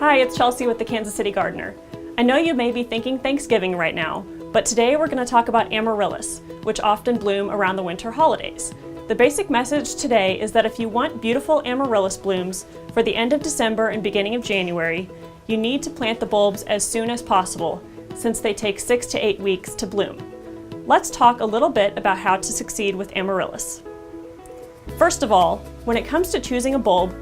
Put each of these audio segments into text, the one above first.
Hi, it's Chelsea with the Kansas City Gardener. I know you may be thinking Thanksgiving right now, but today we're going to talk about amaryllis, which often bloom around the winter holidays. The basic message today is that if you want beautiful amaryllis blooms for the end of December and beginning of January, you need to plant the bulbs as soon as possible, since they take 6 to 8 weeks to bloom. Let's talk a little bit about how to succeed with amaryllis. First of all, when it comes to choosing a bulb,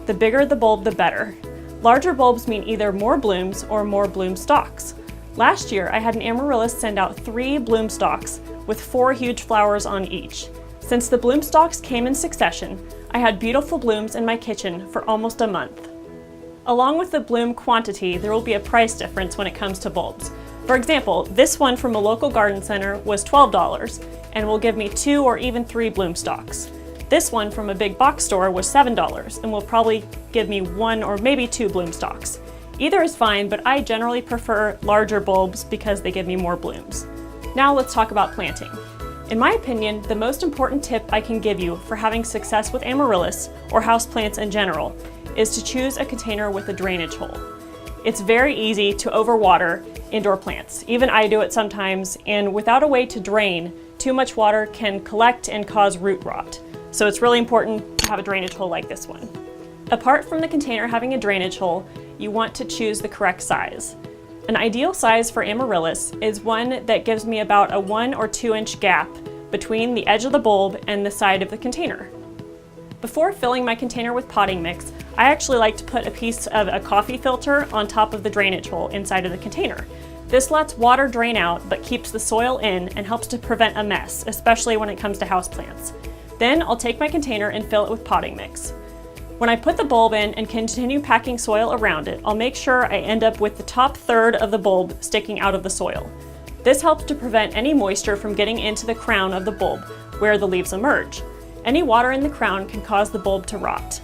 the bigger the bulb, the better. Larger bulbs mean either more blooms or more bloom stalks. Last year, I had an amaryllis send out 3 bloom stalks with 4 huge flowers on each. Since the bloom stalks came in succession, I had beautiful blooms in my kitchen for almost a month. Along with the bloom quantity, there will be a price difference when it comes to bulbs. For example, this one from a local garden center was $12 and will give me 2 or even 3 bloom stalks. This one from a big box store was $7 and will probably give me 1 or maybe 2 bloom stalks. Either is fine, but I generally prefer larger bulbs because they give me more blooms. Now let's talk about planting. In my opinion, the most important tip I can give you for having success with amaryllis or houseplants in general is to choose a container with a drainage hole. It's very easy to overwater indoor plants. Even I do it sometimes, and without a way to drain, too much water can collect and cause root rot. So it's really important to have a drainage hole like this one. Apart from the container having a drainage hole, you want to choose the correct size. An ideal size for amaryllis is one that gives me about a 1 or 2 inch gap between the edge of the bulb and the side of the container. Before filling my container with potting mix, I actually like to put a piece of a coffee filter on top of the drainage hole inside of the container. This lets water drain out but keeps the soil in and helps to prevent a mess, especially when it comes to houseplants. Then I'll take my container and fill it with potting mix. When I put the bulb in and continue packing soil around it, I'll make sure I end up with the top third of the bulb sticking out of the soil. This helps to prevent any moisture from getting into the crown of the bulb where the leaves emerge. Any water in the crown can cause the bulb to rot.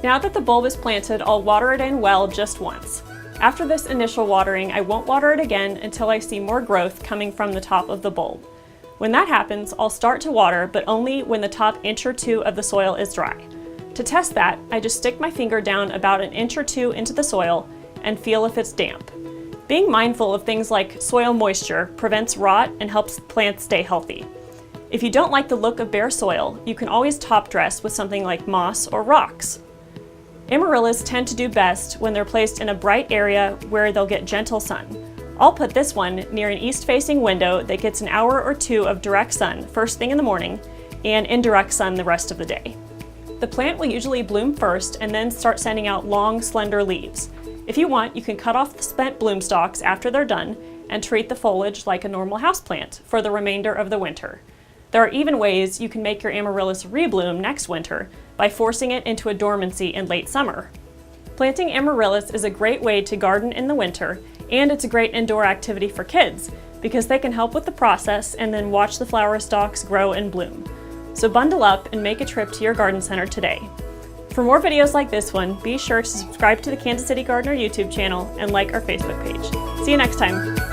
Now that the bulb is planted, I'll water it in well just once. After this initial watering, I won't water it again until I see more growth coming from the top of the bulb. When that happens, I'll start to water, but only when the top inch or 2 of the soil is dry. To test that, I just stick my finger down about an inch or 2 into the soil and feel if it's damp. Being mindful of things like soil moisture prevents rot and helps plants stay healthy. If you don't like the look of bare soil, you can always top dress with something like moss or rocks. Amaryllis tend to do best when they're placed in a bright area where they'll get gentle sun. I'll put this one near an east-facing window that gets an hour or 2 of direct sun first thing in the morning and indirect sun the rest of the day. The plant will usually bloom first and then start sending out long, slender leaves. If you want, you can cut off the spent bloom stalks after they're done and treat the foliage like a normal houseplant for the remainder of the winter. There are even ways you can make your amaryllis rebloom next winter by forcing it into a dormancy in late summer. Planting amaryllis is a great way to garden in the winter, and it's a great indoor activity for kids because they can help with the process and then watch the flower stalks grow and bloom. So bundle up and make a trip to your garden center today. For more videos like this one, be sure to subscribe to the Kansas City Gardener YouTube channel and like our Facebook page. See you next time.